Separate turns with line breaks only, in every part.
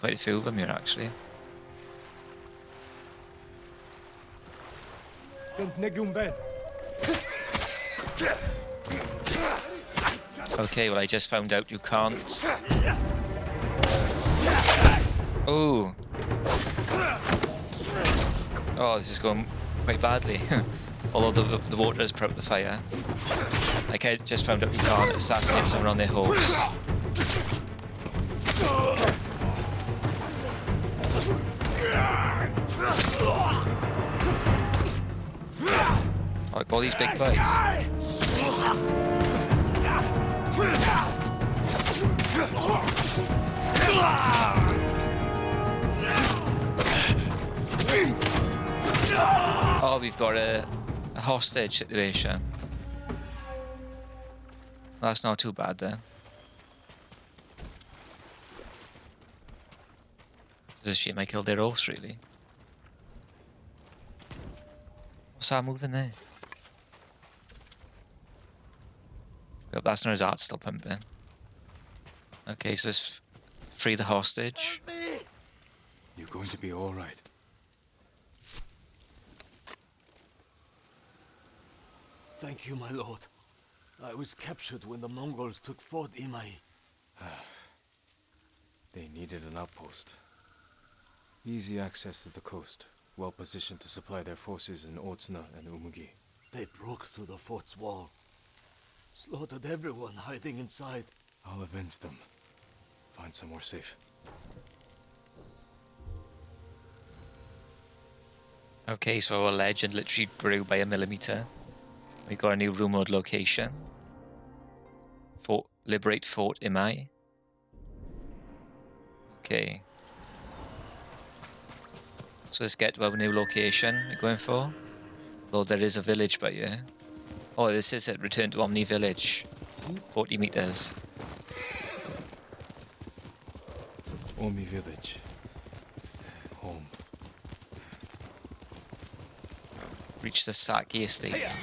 quite a few of them here, actually. Okay, well, I just found out you can't. Oh. Oh, this is going quite badly. Although the water has put out the fire. Like, I just found out you can't assassinate someone on their horse. Like all these big boys. Oh, we've got a hostage situation. That's not too bad then. It's a shame I killed their horse, really. What's that moving there? Yep, that's not his heart still pumping. Okay, so let's free the hostage.
You're going to be all right.
Thank you, my lord. I was captured when the Mongols took Fort Imai.
They needed an outpost. Easy access to the coast. Well positioned to supply their forces in Otsuna and Umugi.
They broke through the fort's wall. Slaughtered everyone hiding inside.
I'll avenge them. Find somewhere safe.
Okay, so our legend literally grew by 1 millimeter. We got a new rumored location. Liberate Fort Imai. Okay. So let's get to our new location we're going for. Though there is a village by here. Oh, this is it. Return to Omni Village. 40 meters.
Omi Village. Home.
Reach the Sakai estate.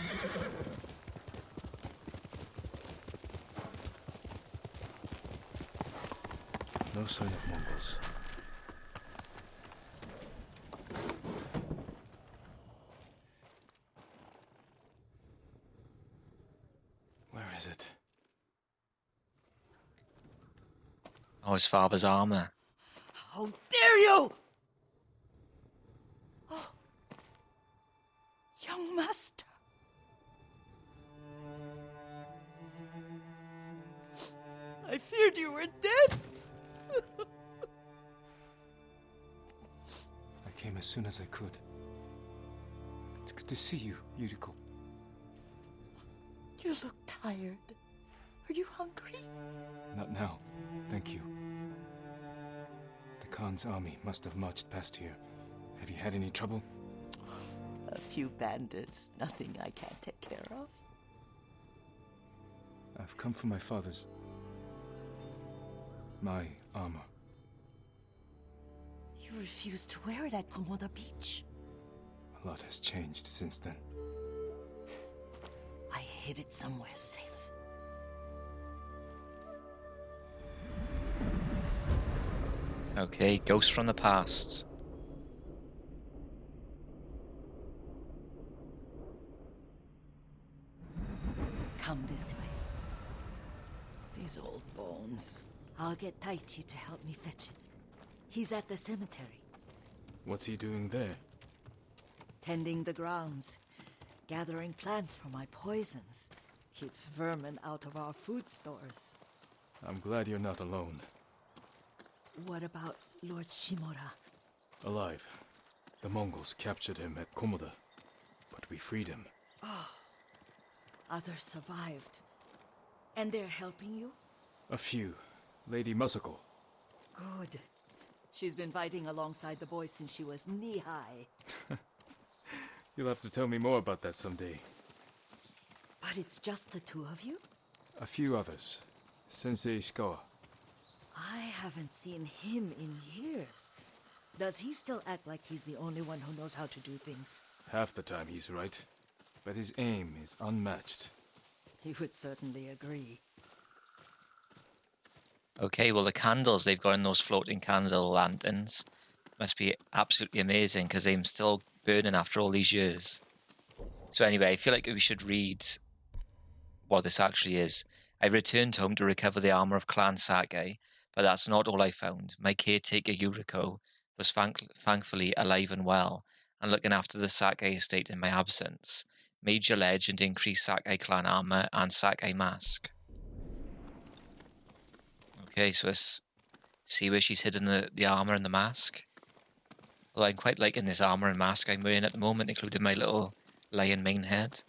No sign of Mongols. Where is it?
Oh, his father's armor.
How dare you! Oh, young master. I feared you were dead.
I came as soon as I could. It's good to see you, Yuriko.
You look tired. Are you hungry?
Not now, thank you. The Khan's army must have marched past here. Have you had any trouble?
A few bandits. Nothing I can't take care of.
I've come for my father's... my armor.
You refused to wear it at Komoda Beach.
A lot has changed since then.
I hid it somewhere safe.
Okay, ghost from the past.
Come this way. These old bones. I'll get Taichi to help me fetch it. He's at the cemetery.
What's he doing there?
Tending the grounds. Gathering plants for my poisons. Keeps vermin out of our food stores.
I'm glad you're not alone.
What about Lord Shimura?
Alive. The Mongols captured him at Komoda, but we freed him.
Oh, others survived. And they're helping you?
A few. Lady Masako.
Good. She's been fighting alongside the boys since she was knee-high.
You'll have to tell me more about that someday.
But it's just the two of you?
A few others. Sensei Ishikawa.
I haven't seen him in years. Does he still act like he's the only one who knows how to do things?
Half the time he's right, but his aim is unmatched.
He would certainly agree.
Okay, well the candles they've got in those floating candle lanterns must be absolutely amazing because they're still burning after all these years. So anyway, I feel like we should read what this actually is. I returned home to recover the armor of Clan Sakai, but that's not all I found. My caretaker Yuriko was thankfully alive and well, and looking after the Sakai estate in my absence. Major legend increased Sakai clan armor and Sakai mask. Okay, so let's see where she's hidden the armor and the mask. Well, I'm quite liking this armor and mask I'm wearing at the moment, including my little lion mane head.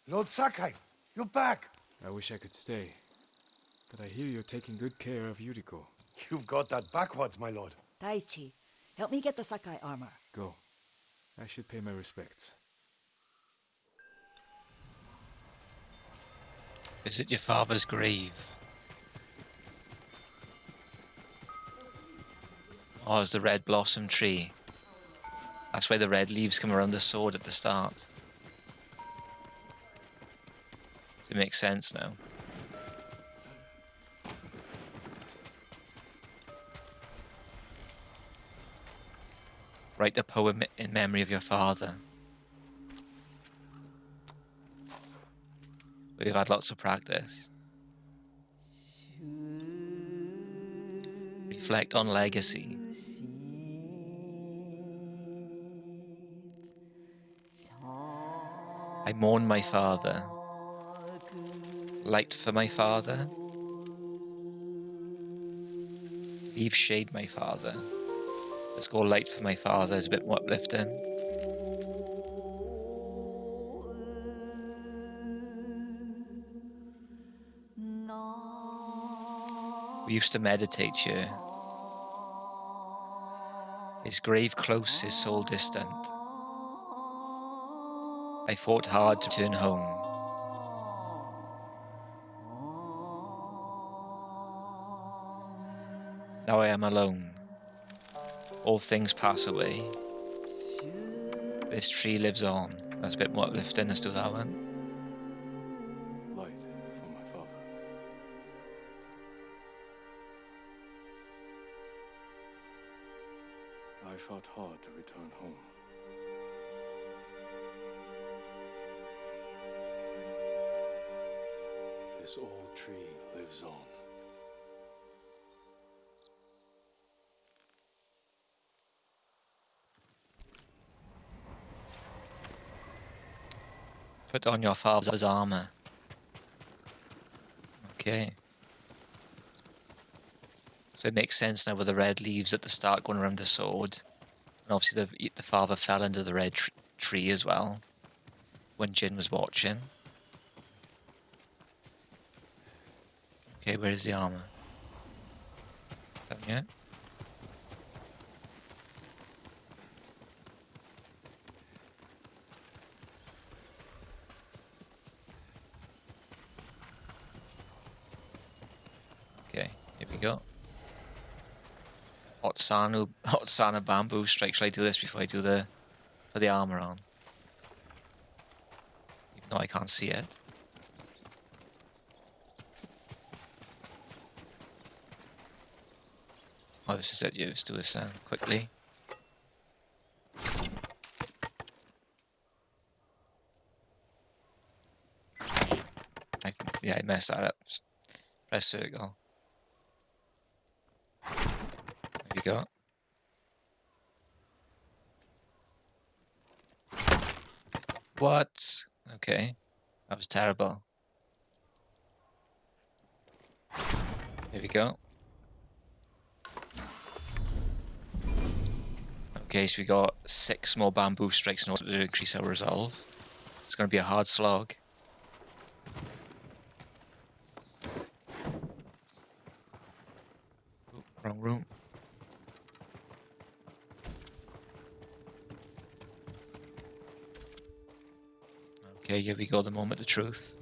Lord Sakai, you're back.
I wish I could stay, but I hear you're taking good care of Yuriko.
You've got that backwards, my lord.
Taichi, help me get the Sakai armor.
Go. I should pay my respects.
Visit your father's grave. Oh, it's the red blossom tree. That's why the red leaves come around the sword at the start. It makes sense now. Write a poem in memory of your father. We've had lots of practice. Reflect on legacy. I mourn my father. Light for my father. Leave shade my father. Let's go light for my father. It's a bit more uplifting. We used to meditate here. His grave close, his soul distant. I fought hard to return home. Now I am alone. All things pass away. This tree lives on. That's a bit more uplifting. Let's do that one.
Light for my father. I fought hard to return home.
This old tree lives on.
Put on your father's armor. Okay. So it makes sense now with the red leaves at the start going around the sword. And obviously the father fell into the red tree as well when Jin was watching. Okay, where is the armor? Down here? Okay, here we go. Hotsana bamboo strike. Should I do this before I do put the armor on? Even though I can't see it. Oh, this is it. Yeah, let's do this quickly. I messed that up. Press circle. There you go. What? Okay. That was terrible. Here we go. Okay, so we got 6 more bamboo strikes in order to increase our resolve. It's going to be a hard slog. Ooh, wrong room. Okay, here we go, the moment of truth.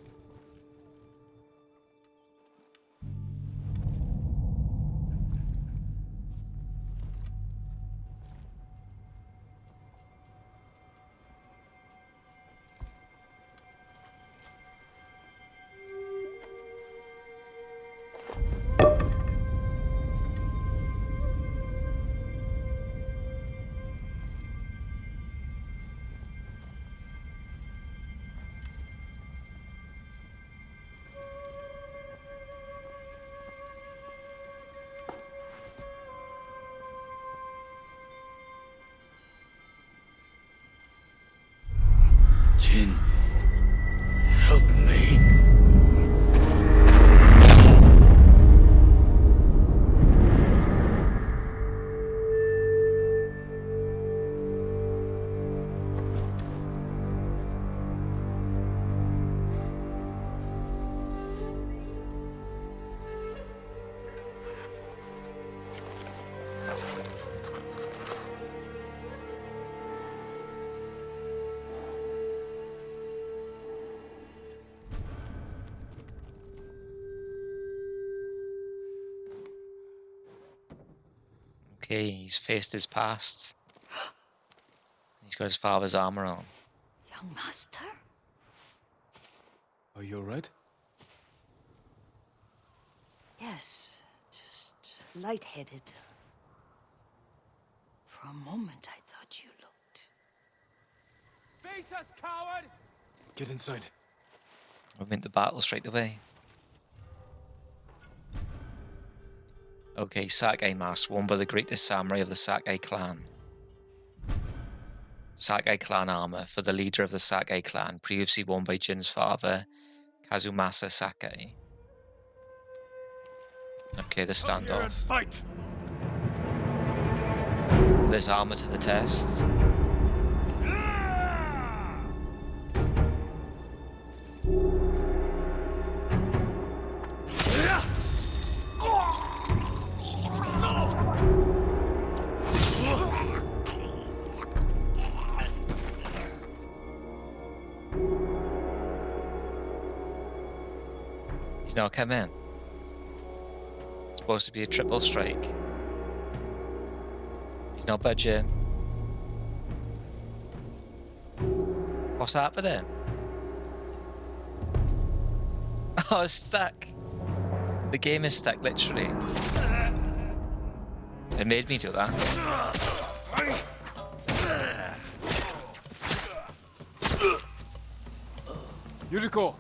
Jin, help me.
Okay, he's faced his past. He's got his father's armor on.
Young master?
Are you alright?
Yes, just lightheaded. For a moment, I thought you looked...
Face us, coward!
Get inside.
We're into battle straight away. Okay, Sakai mask worn by the greatest samurai of the Sakai clan. Sakai clan armor for the leader of the Sakai clan, previously worn by Jin's father, Kazumasa Sakai. Okay, the
Come here and
standoff.
fight.
This armor to the test. He's now come in. It's supposed to be a triple strike. He's not budging. What's happening? Oh, it's stuck. The game is stuck, literally. It made me do that.
Yuriko!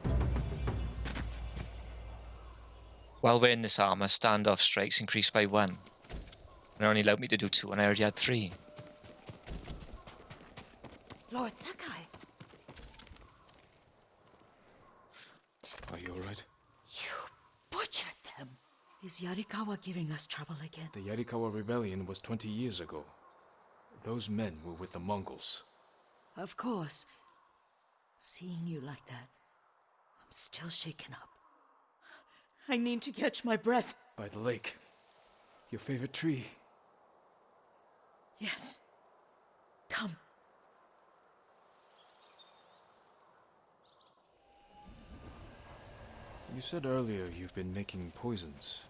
While wearing this armor, standoff strikes increased by 1. And it only allowed me to do 2, and I already had 3.
Lord Sakai,
Are you alright?
you butchered them. Is Yarikawa giving us trouble again?
The Yarikawa rebellion was 20 years ago. Those men were with the Mongols.
Of course. Seeing you like that, I'm still shaken up. I need to catch my breath.
By the lake. Your favorite tree.
Yes. Come.
You said earlier you've been making poisons.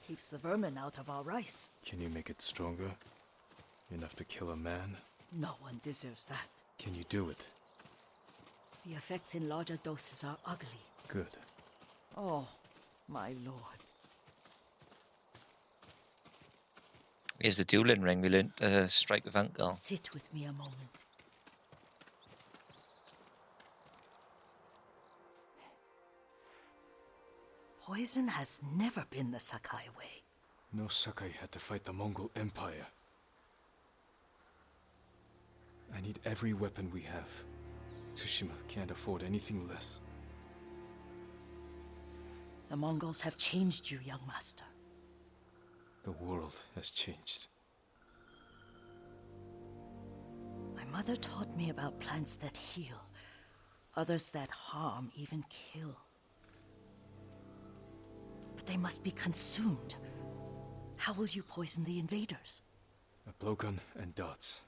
Keeps the vermin out of our rice.
Can you make it stronger? Enough to kill a man?
No one deserves that.
Can you do it?
The effects in larger doses are ugly.
Good.
Oh, my lord.
Here's the dueling ring. We learned to strike with Uncle.
Sit with me a moment. Poison has never been the Sakai way.
No Sakai had to fight the Mongol Empire. I need every weapon we have. Tsushima can't afford anything less.
The Mongols have changed you, young master.
The world has changed.
My mother taught me about plants that heal, others that harm, even kill. But they must be consumed. How will you poison the invaders?
A blowgun and darts.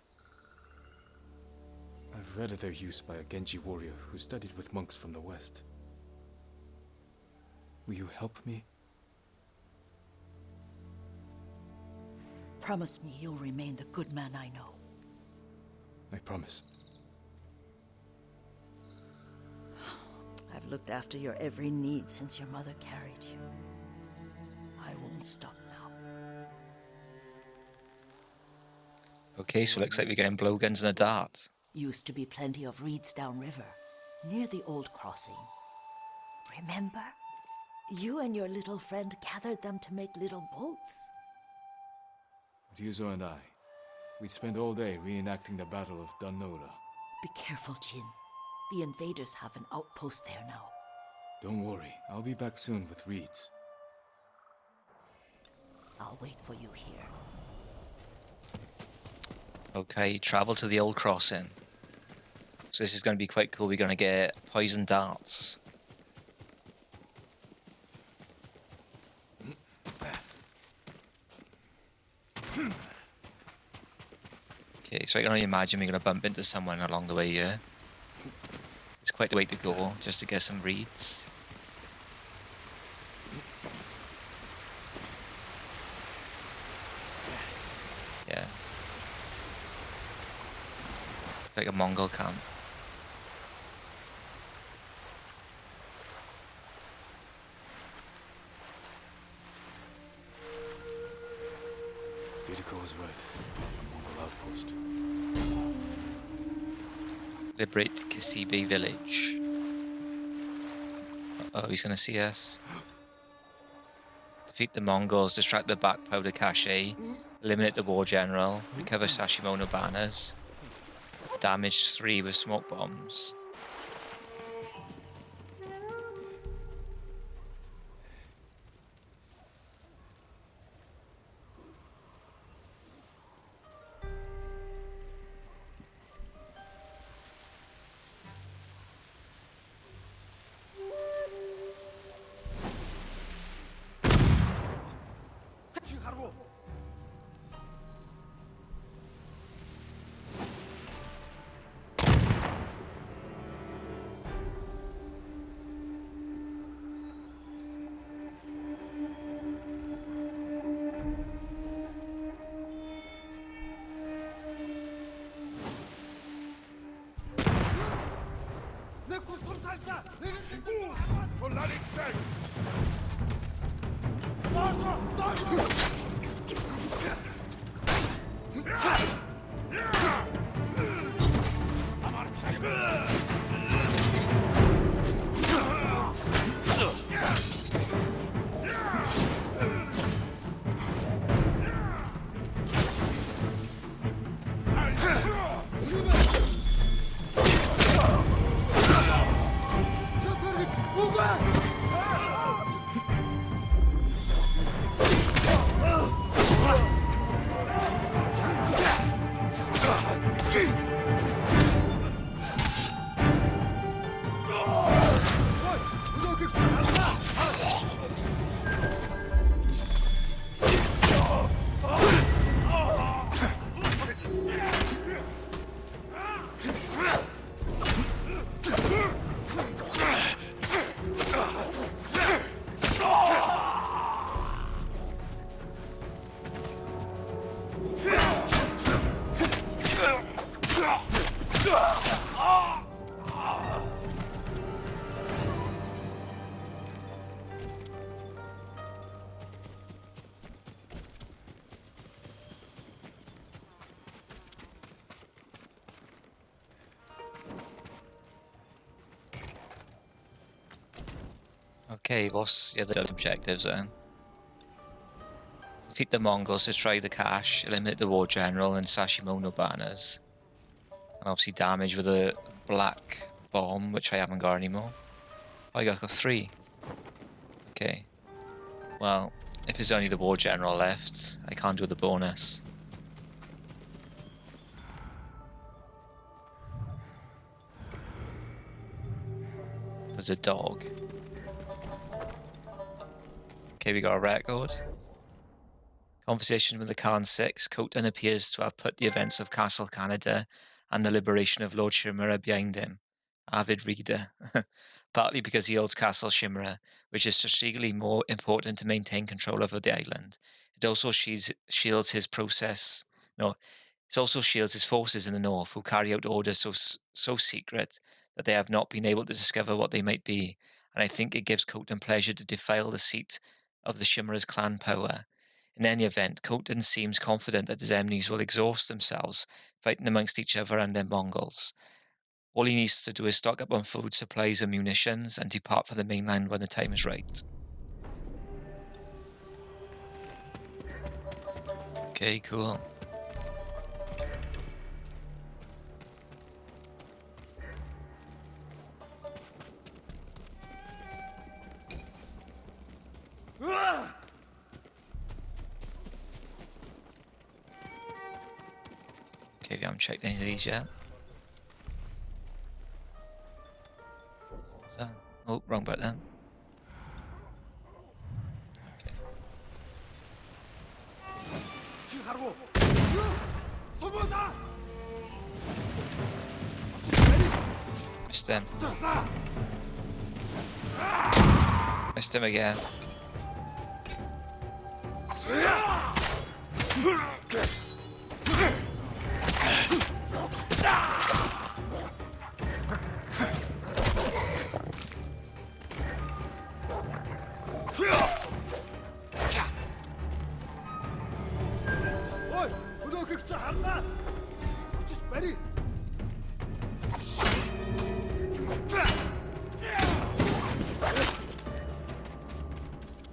I've read of their use by a Genji warrior who studied with monks from the west. Will you help me?
Promise me you'll remain the good man I know.
I promise.
I've looked after your every need since your mother carried you. I won't stop now.
Okay, so it looks like we're getting blowguns and a dart.
Used to be plenty of reeds downriver, near the old crossing. Remember? You and your little friend gathered them to make little boats.
Ryuzo and I, we'd spend all day reenacting the Battle of Danora.
Be careful, Jin. The invaders have an outpost there now.
Don't worry, I'll be back soon with reeds.
I'll wait for you here.
Okay, travel to the old crossing. So this is going to be quite cool. We're going to get poison darts. Okay, so I can only imagine we're going to bump into someone along the way here. It's quite a way to go just to get some reeds. Yeah. It's like a Mongol camp.
Yuriko was right. A Mongol outpost.
Liberate Kishibe village. Oh, he's gonna see us. Defeat the Mongols, distract the back powder cache, eliminate the war general, recover Sashimono banners, damage 3 with smoke bombs. Okay, what's the other objectives then? Defeat the Mongols, destroy the cache, eliminate the war general and Sashimono banners. And obviously damage with a black bomb, which I haven't got anymore. Oh, I got 3. Okay. Well, if there's only the war general left, I can't do the bonus. There's a dog. Okay, we got a record. Conversation with the Khan 6. Khotan appears to have put the events of Castle Canada and the liberation of Lord Shimura behind him. Avid reader. Partly because he holds Castle Shimura, which is strategically more important to maintain control over the island. It also shields his process. No, it also shields his forces in the north, who carry out orders so secret that they have not been able to discover what they might be. And I think it gives Khotan pleasure to defile the seat of the Shimura's clan power. In any event, Khotan seems confident that his enemies will exhaust themselves, fighting amongst each other and their Mongols. All he needs to do is stock up on food, supplies, and munitions, and depart from the mainland when the time is right. Okay, cool. haven't checked any of these yet. So, oh, wrong button. Okay. Missed him. Missed him again.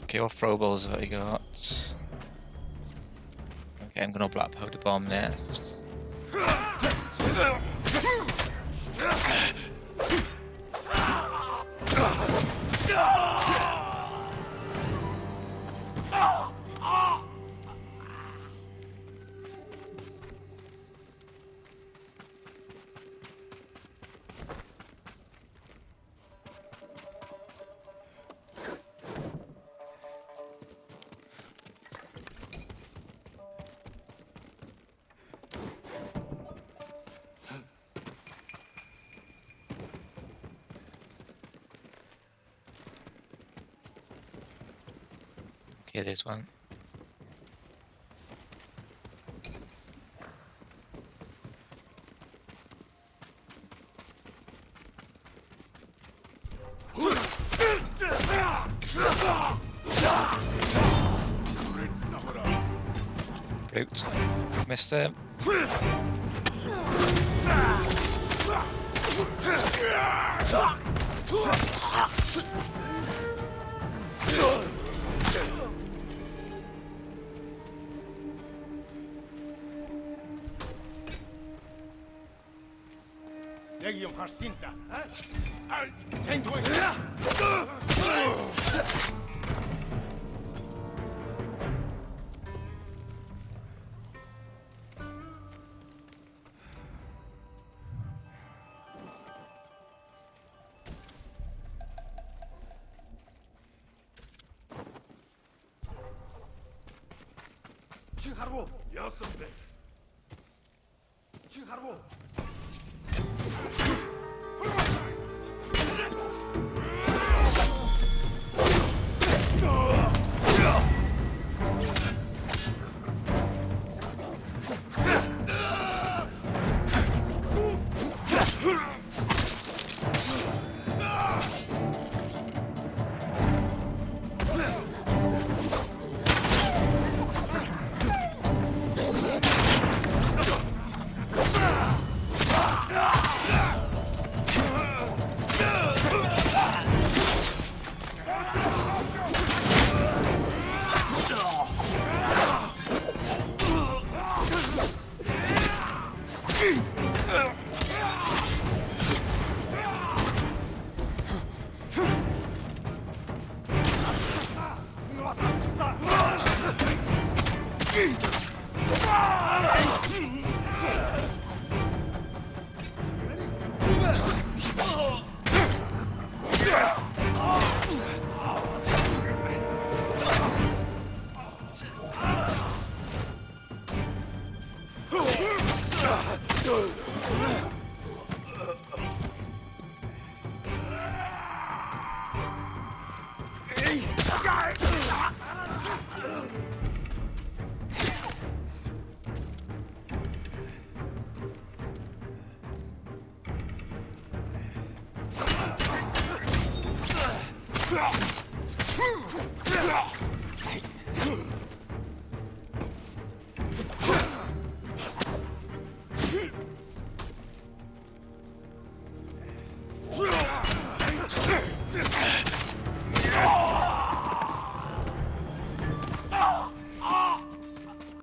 Okay, what throwables have I got? Okay, I'm gonna black powder bomb there. Okay, there's one. Oops. Missed him.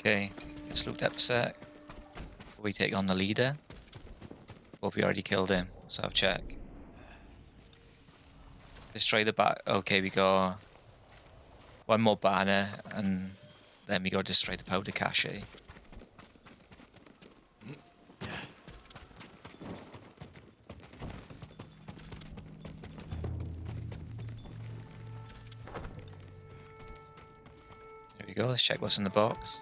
Okay, let's look up a sec before we take on the leader. Or have we already killed him? So I'll check. Destroy the back. Okay, we got one more banner, and then we got to destroy the powder cache. we go, let's check what's in the box.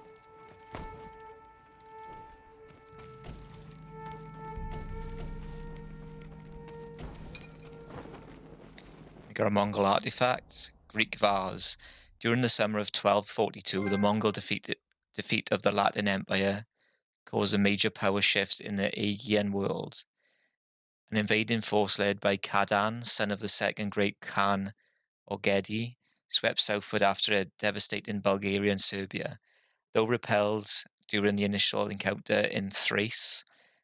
We got a Mongol artifact, Greek vase. During the summer of 1242, the Mongol defeat of the Latin Empire caused a major power shift in the Aegean world. An invading force led by Kadan, son of the second great Khan Ogedi, swept southward after a devastating Bulgaria and Serbia. Though repelled during the initial encounter in Thrace,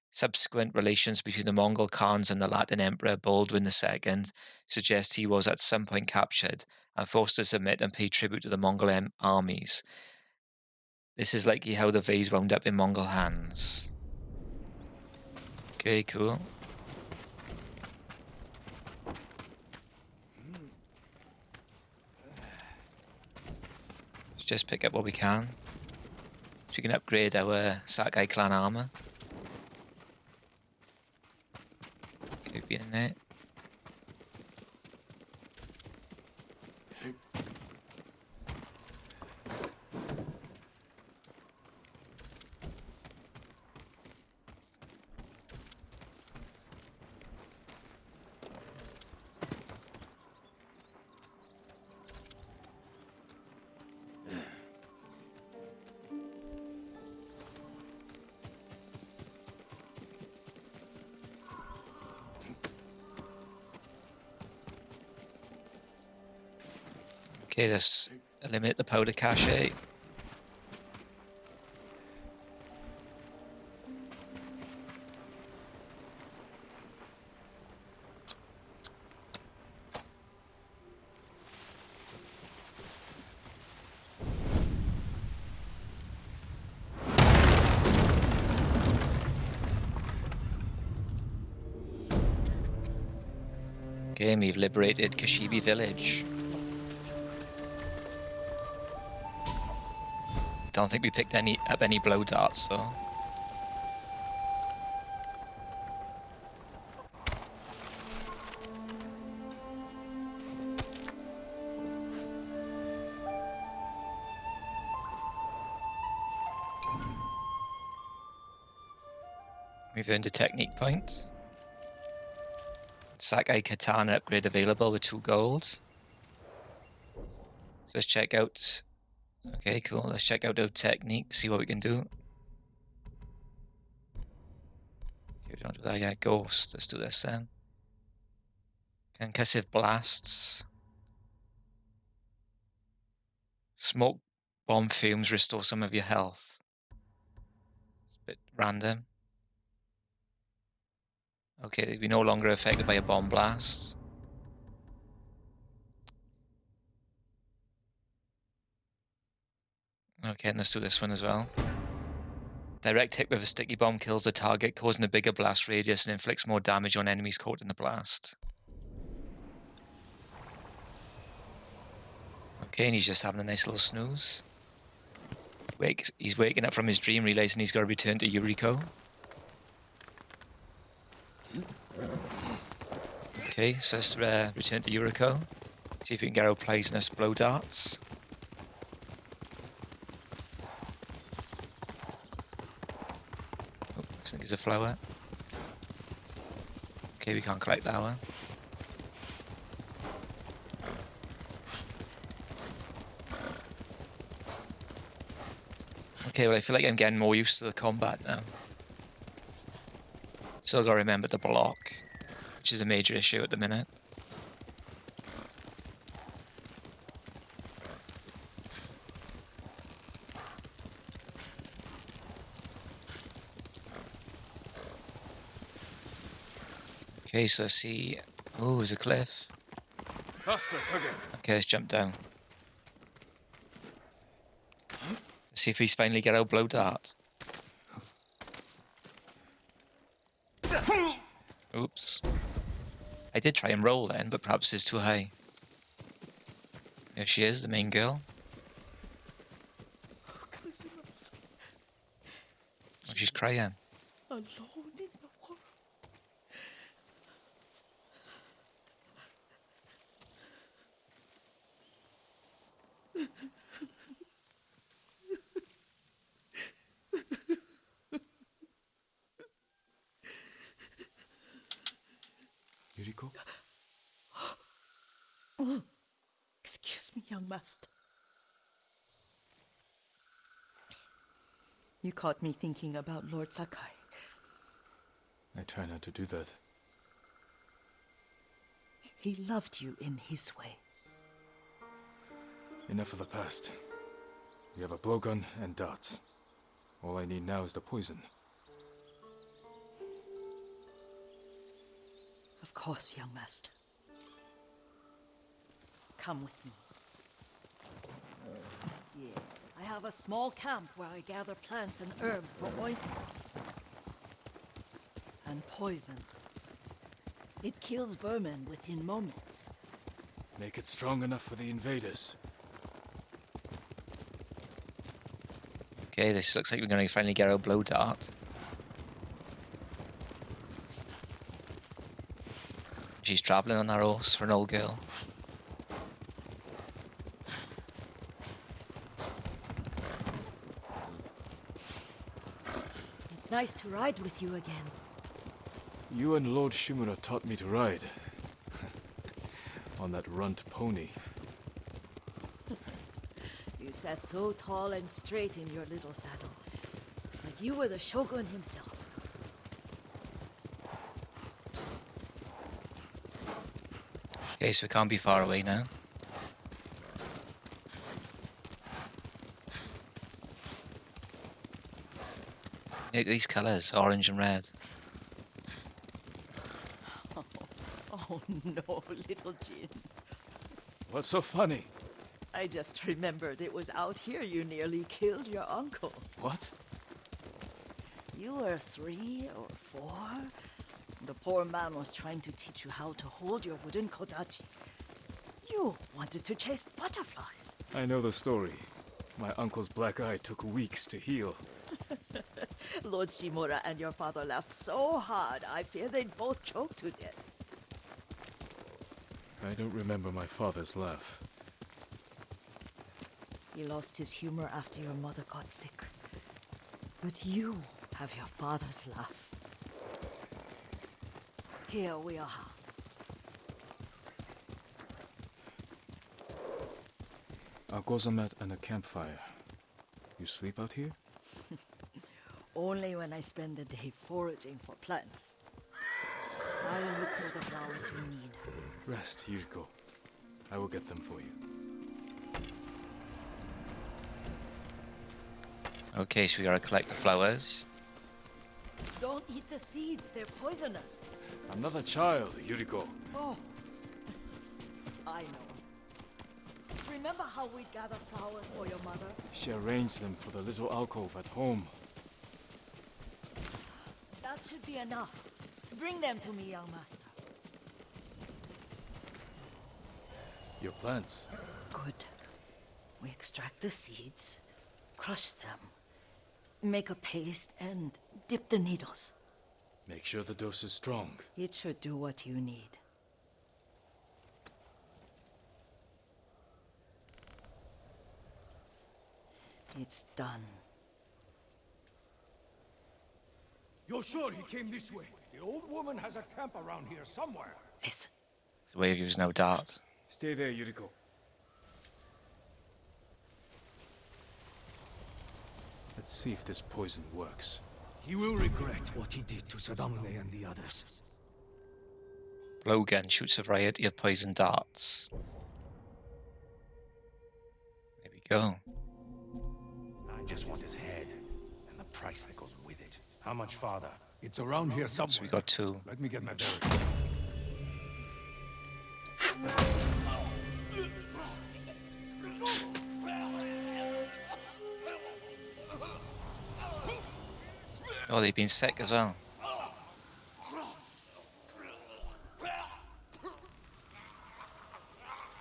subsequent relations between the Mongol Khans and the Latin Emperor Baldwin II suggest he was at some point captured and forced to submit and pay tribute to the Mongol armies. This is likely how the vase wound up in Mongol hands. Okay, cool. Let's just pick up what we can. So we can upgrade our Sakai clan armor. Okay, be in there. Okay, let's eliminate the powder cache. Okay, we've liberated Kishibe village. Don't think we picked up any blow darts though. We've earned a technique point. Sakai katana upgrade available with 2 gold. So let's check out. Okay, cool. Let's check out our technique, see what we can do. Okay, we don't do that yet. Ghost. Let's do this then. Concussive blasts. Smoke bomb fumes restore some of your health. It's a bit random. Okay, we're no longer affected by a bomb blast. Okay, and let's do this one as well. Direct hit with a sticky bomb kills the target, causing a bigger blast radius and inflicts more damage on enemies caught in the blast. Okay, and he's just having a nice little snooze. He's waking up from his dream, realizing he's got to return to Yuriko. Okay, so let's return to Yuriko. See if we can get our poisonous blow darts. Oh, I think there's a flower. Okay, we can't collect that one. Okay, well I feel like I'm getting more used to the combat now. Still gotta remember to block, which is a major issue at the minute. Okay, so let's see. Oh, there's a cliff.
Faster, Kage.
Okay, let's jump down. Let's see if he's finally get our blow dart. Oops. I did try and roll then, but perhaps it's too high. There she is, the main girl. Oh, she's crying.
Alone in the world. young master. You caught me thinking about Lord Sakai.
I try not to do that.
He loved you in his way.
Enough of the past. We have a blowgun and darts. All I need now is the poison.
Of course, young master. Come with me. Yeah, I have a small camp where I gather plants and herbs for ointments. And poison. It kills vermin within moments.
Make it strong enough for the invaders.
Okay, this looks like we're going to finally get our blow dart. She's travelling on that horse for an old girl.
It's nice to ride with you again.
You and Lord Shimura taught me to ride. On that runt pony.
You sat so tall and straight in your little saddle. Like you were the shogun himself.
Okay, so we can't be far away now. Look at these colours, orange and red.
Oh no, little Jin.
What's so funny?
I just remembered it was out here you nearly killed your uncle.
What?
You were 3 or 4. The poor man was trying to teach you how to hold your wooden kodachi. You wanted to chase butterflies.
I know the story. My uncle's black eye took weeks to heal.
Lord Shimura and your father laughed so hard, I fear they'd both choke to death.
I don't remember my father's laugh.
He lost his humor after your mother got sick. But you have your father's laugh. Here we are.
A gozamat and a campfire. You sleep out here?
Only when I spend the day foraging for plants. I'll look for the flowers we need.
Rest, Yuriko. I will get them for you.
Okay, so we gotta collect the flowers.
Don't eat the seeds, they're poisonous.
I'm not a child, Yuriko.
Oh, I know. Remember how we'd gather flowers for your mother?
She arranged them for the little alcove at home.
That should be enough. Bring them to me, young master.
Your plants.
Good. We extract the seeds, crush them, make a paste, and dip the needles.
Make sure the dose is strong.
It should do what you need. It's done.
You're sure he came this way? The old woman has a camp around here somewhere.
Listen.
It's the way of use no dart.
Stay there, Yuriko. Let's see if this poison works.
He will regret what he did to Sadamune and the others.
Blowgun shoots a variety of poison darts. There we go.
I just want his head, and the price that goes with it. How much farther?
It's around here somewhere.
So we got 2.
Let me get my bearings.
Oh, they've been sick as well.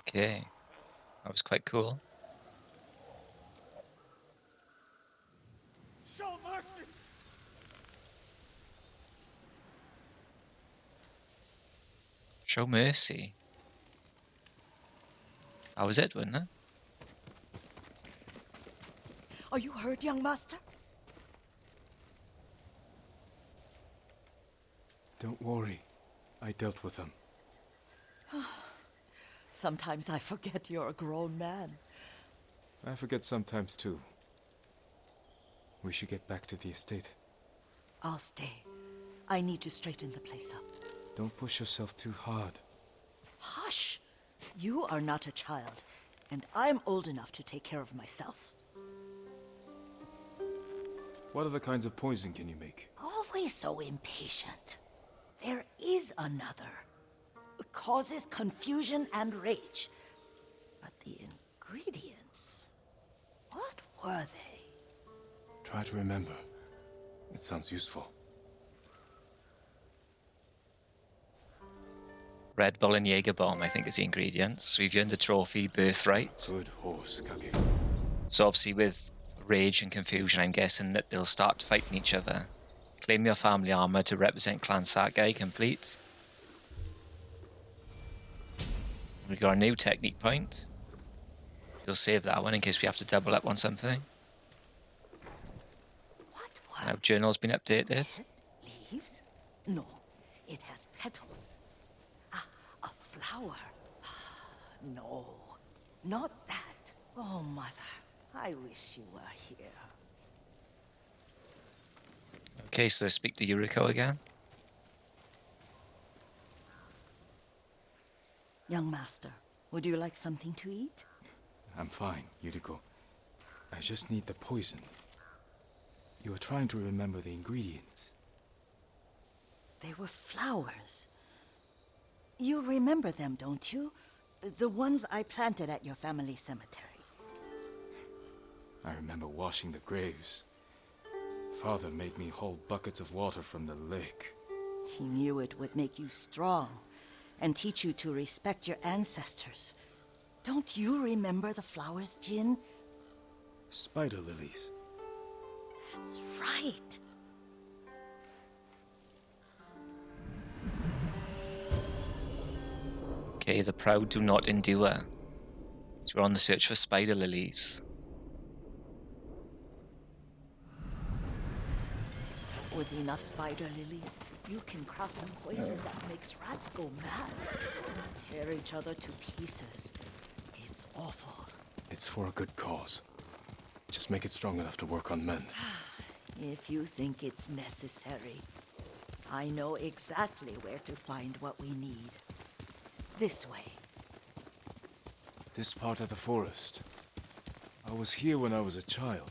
Okay. That was quite cool.
Show mercy!
Show mercy. That was it, wasn't it?
Are you hurt, young master?
Don't worry. I dealt with them.
Sometimes I forget you're a grown man.
I forget sometimes too. We should get back to the estate.
I'll stay. I need to straighten the place up.
Don't push yourself too hard.
Hush! You are not a child, and I'm old enough to take care of myself.
What other kinds of poison can you make?
Always so impatient. There is another. It causes confusion and rage. But the ingredients... what were they?
Try to remember. It sounds useful.
Red Bull and Jaeger Bomb, I think, is the ingredients. So we've earned the trophy, Birthright.
Good horse, Kage.
So obviously with rage and confusion, I'm guessing that they'll start fighting each other. Claim your family armor to represent Clan Sakai, complete. We got a new technique point. We'll save that one in case we have to double up on something.
What were
Now journal's been updated.
leaves? No, it has petals. Ah, a flower. No, not that. Oh, mother, I wish you were here.
Okay, so let's speak to Yuriko again.
Young master, would you like something to eat?
I'm fine, Yuriko. I just need the poison. You are trying to remember the ingredients.
They were flowers. You remember them, don't you? The ones I planted at your family cemetery.
I remember washing the graves. Father made me hold buckets of water from the lake.
He knew it would make you strong and teach you to respect your ancestors. Don't you remember the flowers, Jin?
Spider lilies.
That's right.
Okay, the proud do not endure. So we're on the search for spider lilies.
With enough spider lilies, you can craft a poison that makes rats go mad. Tear each other to pieces. It's awful.
It's for a good cause. Just make it strong enough to work on men.
If you think it's necessary, I know exactly where to find what we need. This way.
This part of the forest. I was here when I was a child.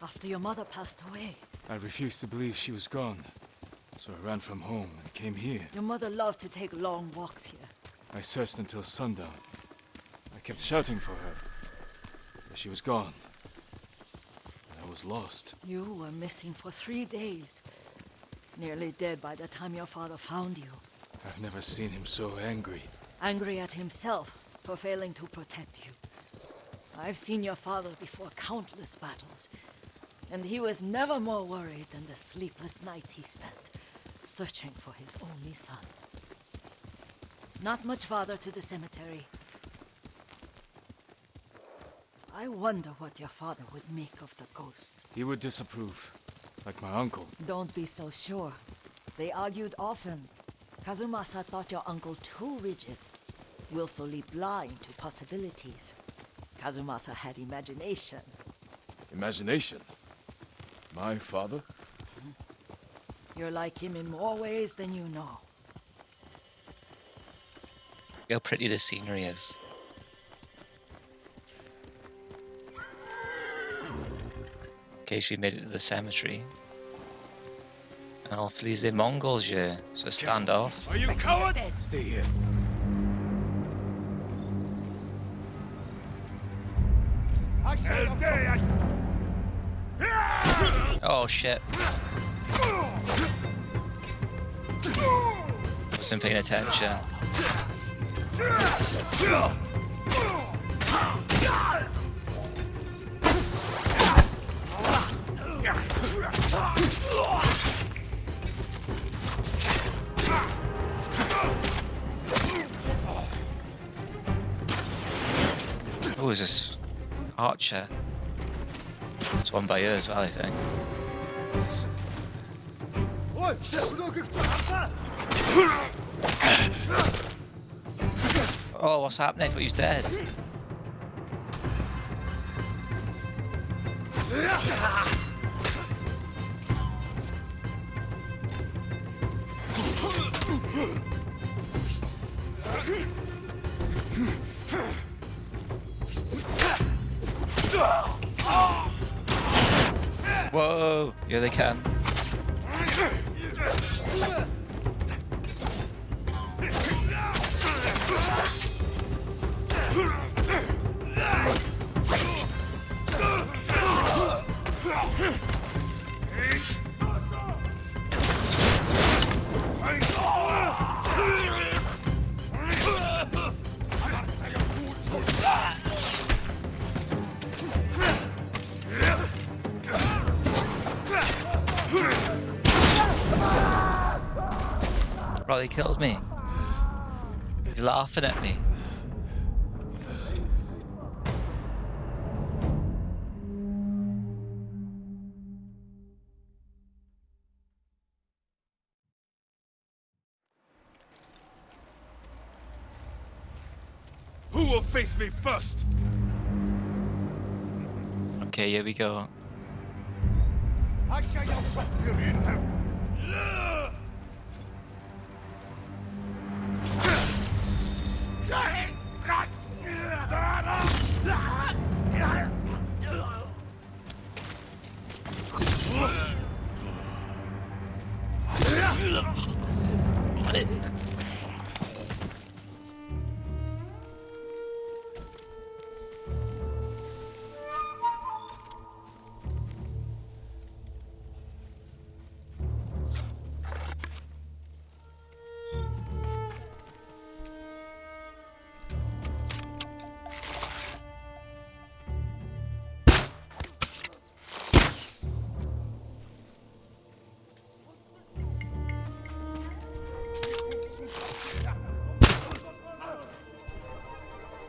After your mother passed away.
I refused to believe she was gone. So I ran from home and came here.
Your mother loved to take long walks here.
I searched until sundown. I kept shouting for her. But she was gone. And I was lost.
You were missing for 3 days. Nearly dead by the time your father found you.
I've never seen him so angry.
Angry at himself for failing to protect you. I've seen your father before countless battles. And he was never more worried than the sleepless nights he spent searching for his only son. Not much farther to the cemetery. I wonder what your father would make of the ghost.
He would disapprove, like my uncle.
Don't be so sure. They argued often. Kazumasa thought your uncle too rigid, willfully blind to possibilities. Kazumasa had imagination.
Imagination? My father?
You're like him in more ways than you know.
Look how pretty the scenery is. Okay, so we made it to the cemetery. And hopefully the Mongols here, so stand off.
Are you coward?
Stay here.
I say
Oh shit. Wasn't paying attention. Oh, is this Archer? It's one by her as well, I think. Oh, what's happening? I thought he was dead. Whoa! Here they come. Bro, he killed me. He's laughing at me.
Who will face me first?
Okay, here we go.
I shall you in him.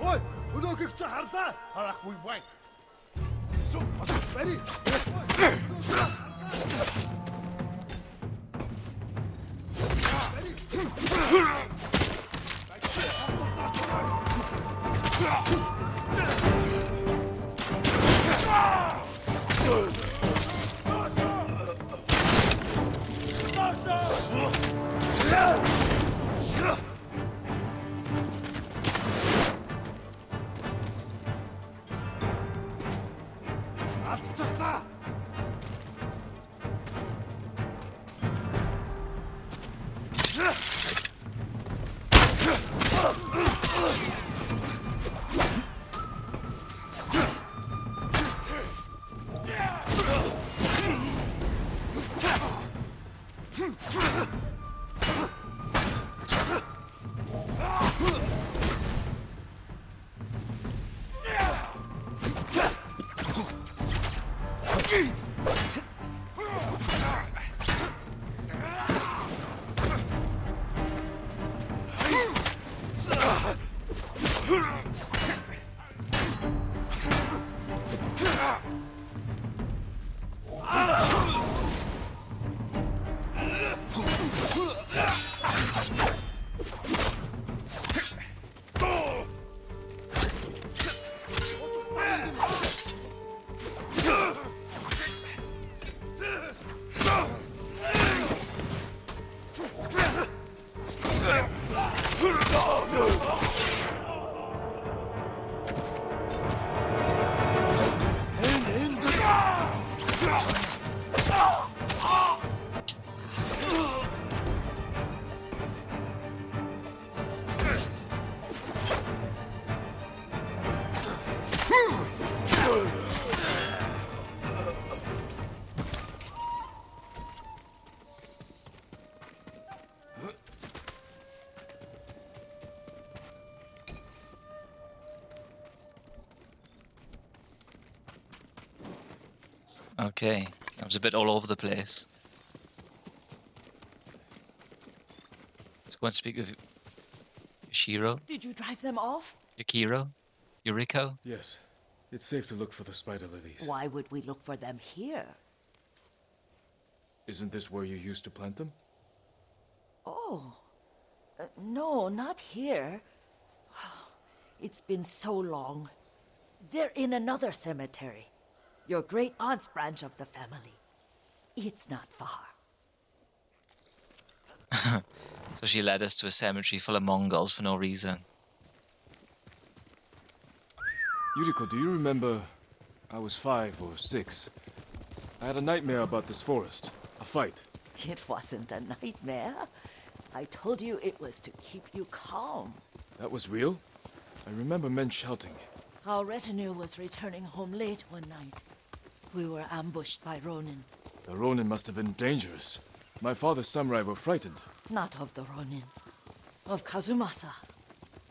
Oi, өнөөхийг чи харлаа. Харахгүй бай. Бари.
Okay, that was a bit all over the place. Let's go and speak with Shiro,
Did you drive them off?
Yukiro, Yuriko.
Yes. It's safe to look for the spider lilies.
Why would we look for them here?
Isn't this where you used to plant them?
Oh. No, not here. It's been so long. They're in another cemetery. Your great aunt's branch of the family. It's not far.
So she led us to a cemetery full of Mongols for no reason.
Yuriko, do you remember? I was 5 or 6. I had a nightmare about this forest. A fight.
It wasn't a nightmare. I told you it was to keep you calm.
That was real? I remember men shouting.
Our retinue was returning home late one night. We were ambushed by Ronin.
The Ronin must have been dangerous. My father's samurai were frightened.
Not of the Ronin. Of Kazumasa.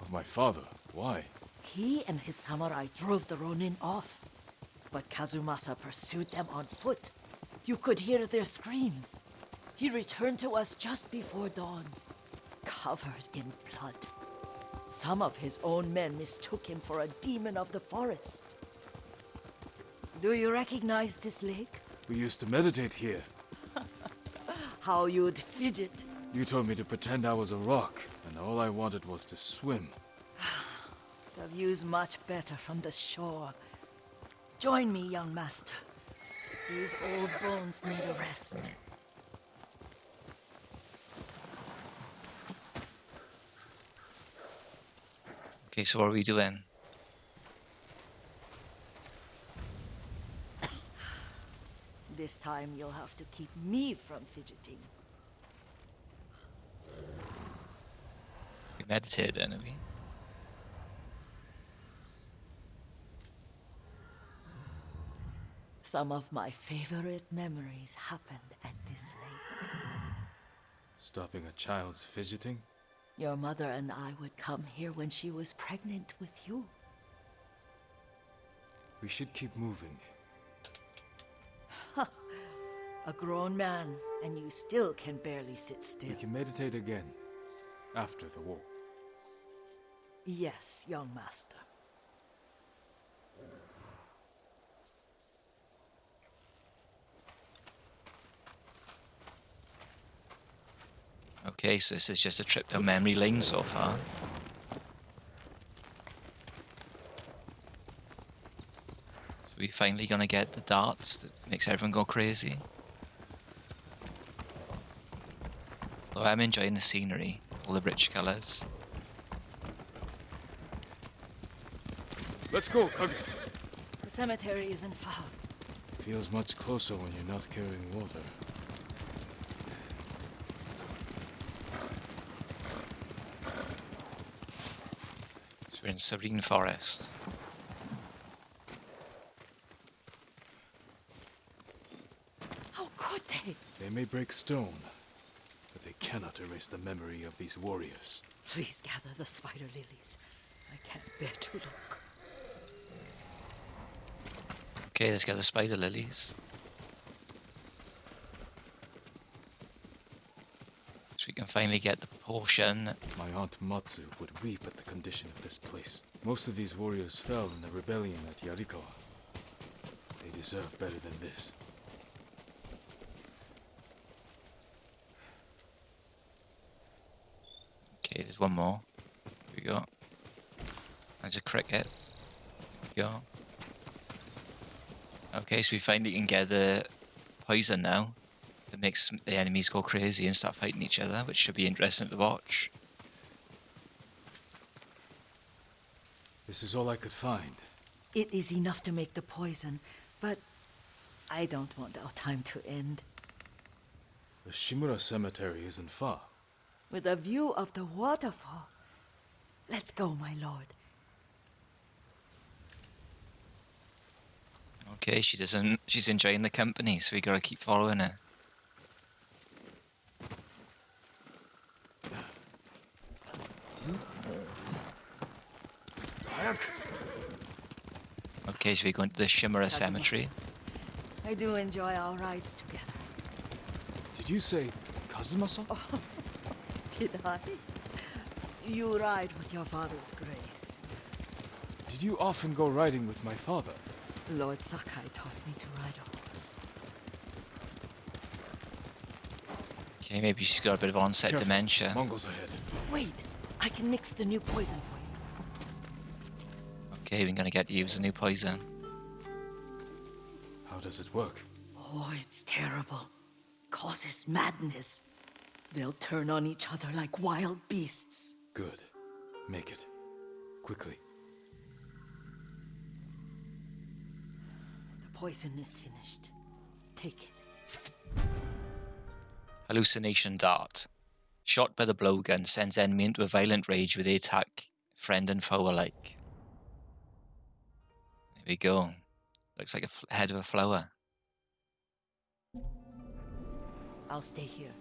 Of my father? Why?
He and his samurai drove the Ronin off. But Kazumasa pursued them on foot. You could hear their screams. He returned to us just before dawn, covered in blood. Some of his own men mistook him for a demon of the forest. Do you recognize this lake?
We used to meditate here.
How you'd fidget.
You told me to pretend I was a rock, and all I wanted was to swim.
The view's much better from the shore. Join me, young master. These old bones need a rest.
Okay, so what are we doing?
This time you'll have to keep me from fidgeting.
We meditated, didn't we?
Some of my favorite memories happened at this lake.
Stopping a child's fidgeting?
Your mother and I would come here when she was pregnant with you.
We should keep moving.
A grown man, and you still can barely sit still.
We can meditate again. After the war.
Yes, young master.
Okay, so this is just a trip down memory lane so far. So we finally gonna get the darts that makes everyone go crazy. Although I'm enjoying the scenery, all the rich colours.
Let's go, Kage!
The cemetery isn't far.
Feels much closer when you're not carrying water.
So we're in Serene Forest.
How could they?
They may break stone, but they cannot erase the memory of these warriors.
Please gather the spider lilies. I can't bear to look.
Okay, let's get the spider lilies. So we can finally get the potion.
My aunt Matsu would weep at the condition of this place. Most of these warriors fell in the rebellion at Yuriko. They deserve better than this.
Okay, there's one more. Here we go. There's a cricket. There we go. Okay, so we finally can get the poison now. That makes the enemies go crazy and start fighting each other, which should be interesting to watch.
This is all I could find.
It is enough to make the poison, but I don't want our time to end.
The Shimura Cemetery isn't far.
With a view of the waterfall. Let's go, my lord.
Okay, she's enjoying the company, so we gotta keep following her. Okay, so we go into the Shimura Cemetery.
I do enjoy our rides together.
Did you say Kazumasa?
Did I? You ride with your father's grace.
Did you often go riding with my father?
Lord Sakai taught me to ride a horse.
Okay, maybe she's got a bit of onset
Careful.
dementia.
Mongols ahead.
Wait, I can mix the new poison for you.
Okay, we're gonna get to use a new poison.
How does it work?
Oh, it's terrible. Causes madness. They'll turn on each other like wild beasts.
Good. Make it. Quickly.
The poison is finished. Take it.
Hallucination dart. Shot by the blowgun sends enemy into a violent rage with the attack, friend and foe alike. There we go. Looks like a head of a flower.
I'll stay here.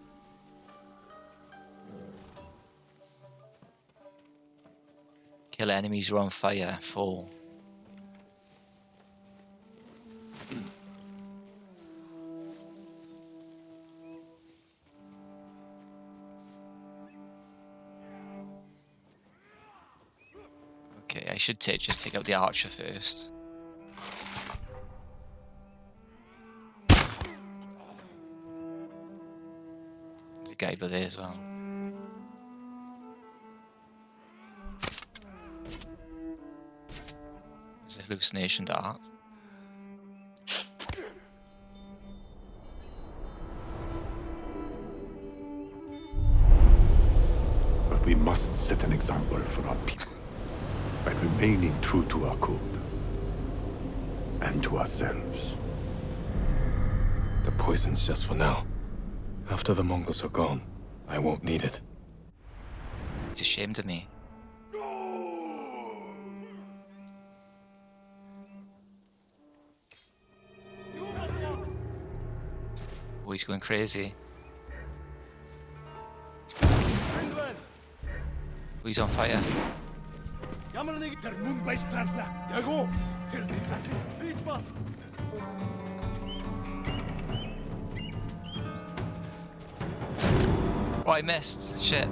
Kill enemies who are on fire. 4. Okay, I should just take out the archer first. There's a guy over there as well. There's a hallucination dart.
But we must set an example for our people by remaining true to our code and to ourselves.
The poison's just for now. After the Mongols are gone, I won't need it.
He's ashamed of me. Oh, he's going crazy. Oh, he's on fire. Oh, I missed. Shit.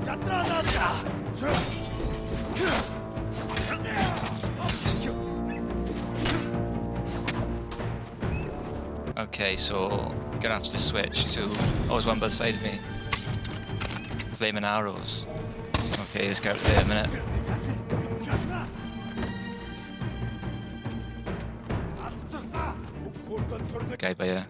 Okay, so I'm gonna have to switch to... Oh, there's one by the side of me. Flaming arrows. Okay, let's go out there a minute. Guy by here.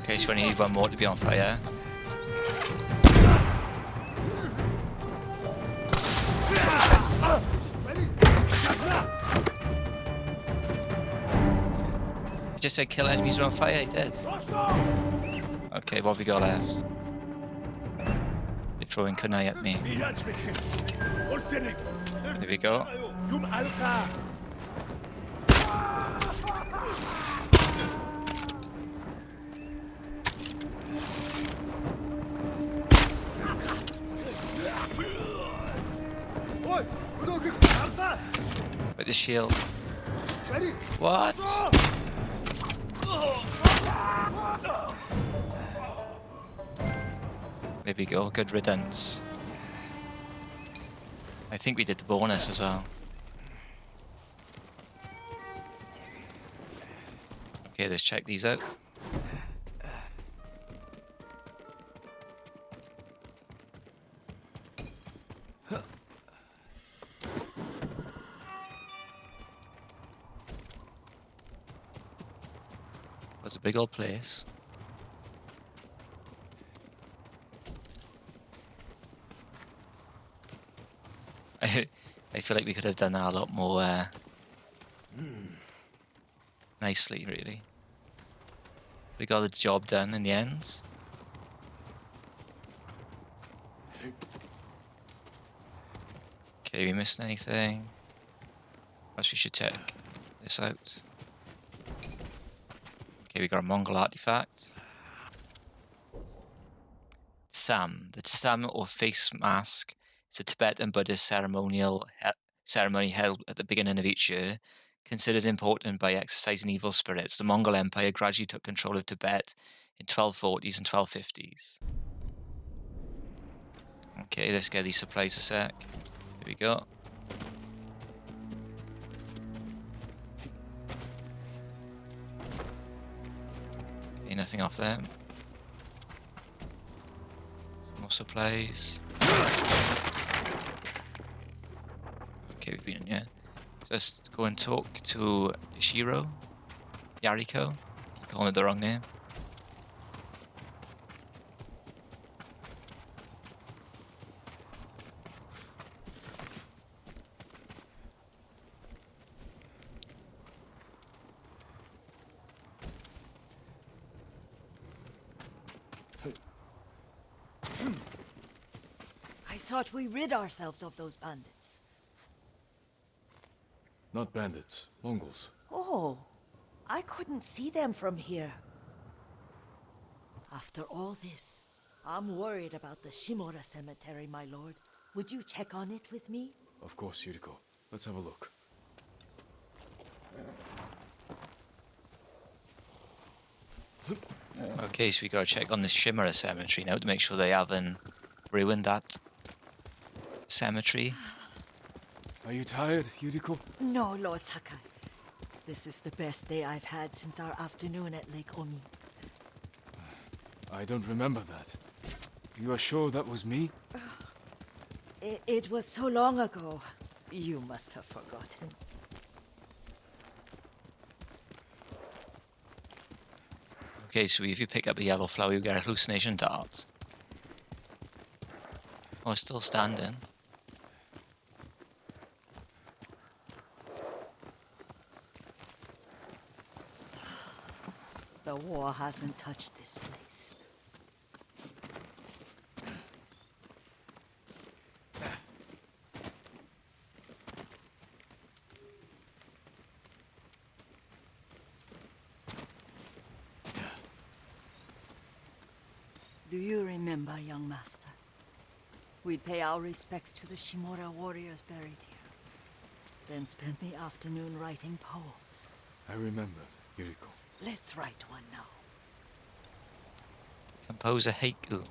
Okay, so I need one more to be on fire. I just said kill enemies who are on fire, he did. Okay, what have we got left? They're throwing kunai at me. There we go. With the shield. What? There we go, good riddance. I think we did the bonus as well. Okay, let's check these out. It's a big old place. I feel like we could have done that a lot more nicely, really. We got the job done in the end. Okay, we missing anything? Perhaps we should check this out. Okay, we got a Mongol artifact. Tsam. The Tsam, or face mask, is a Tibetan Buddhist ceremony held at the beginning of each year. Considered important by exorcising evil spirits, the Mongol Empire gradually took control of Tibet in 1240s and 1250s. Okay, let's get these supplies a sec. Here we go. Okay, nothing off them. Some more supplies. Okay, we've been in here. Let's go and talk to Yuriko. Keep calling it the wrong name.
I thought we rid ourselves of those bandits.
Not bandits, Mongols.
Oh, I couldn't see them from here. After all this, I'm worried about the Shimura cemetery, my lord. Would you check on it with me?
Of course, Yuriko. Let's have a look.
Okay, so we gotta check on the Shimura cemetery now to make sure they haven't ruined that cemetery.
Are you tired, Yuriko?
No, Lord Sakai. This is the best day I've had since our afternoon at Lake Omi.
I don't remember that. You are sure that was me?
It was so long ago. You must have forgotten.
Okay, so if you pick up the yellow flower, you get a hallucination dart. Oh, it's still standing.
The war hasn't touched this place. Do you remember, young master? We'd pay our respects to the Shimura warriors buried here, then spend the afternoon writing poems.
I remember, Yuriko.
Let's write one now.
Compose a haiku.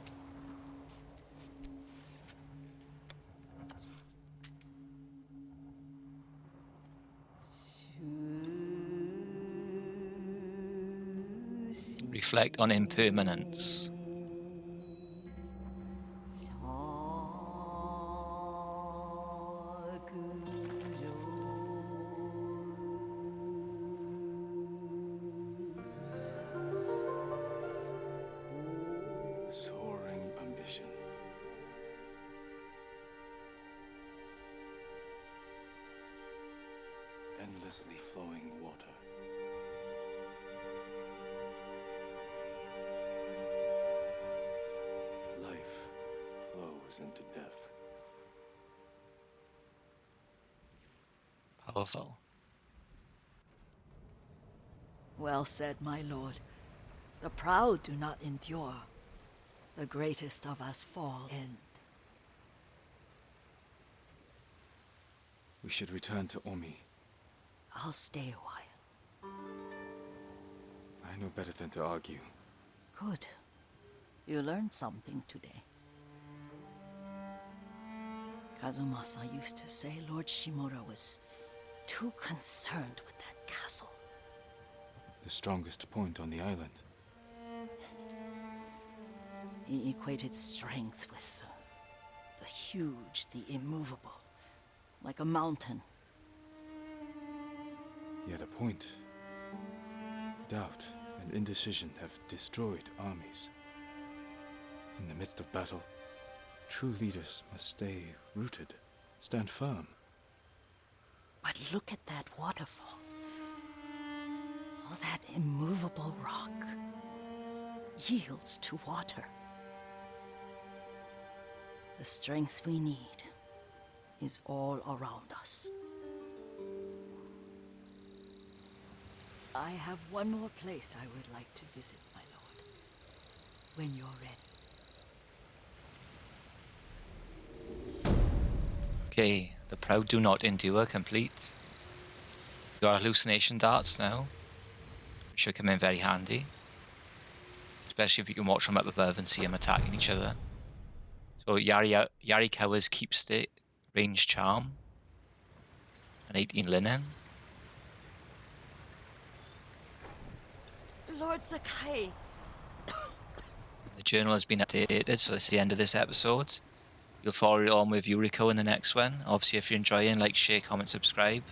Reflect on impermanence.
Soaring ambition. Endlessly flowing water. Life flows into death.
Powerful.
Well said, my lord. The proud do not endure. The greatest of us fall end.
We should return to Omi.
I'll stay a while.
I know better than to argue.
Good. You learned something today. Kazumasa used to say Lord Shimura was too concerned with that castle.
The strongest point on the island.
He equated strength with the huge, the immovable, like a mountain.
He had a point. Doubt and indecision have destroyed armies. In the midst of battle, true leaders must stay rooted. Stand firm.
But look at that waterfall. All that immovable rock yields to water. The strength we need is all around us. I have one more place I would like to visit, my lord. When you're ready.
Okay, the proud do not endure complete. You are hallucination darts now, which should come in very handy. Especially if you can watch them up above and see them attacking each other. So Yarikawa's keepsake, range charm, and 18 linen.
Lord Sakai.
The journal has been updated, so this is the end of this episode. You'll follow it on with Yuriko in the next one. Obviously, if you're enjoying, like, share, comment, subscribe.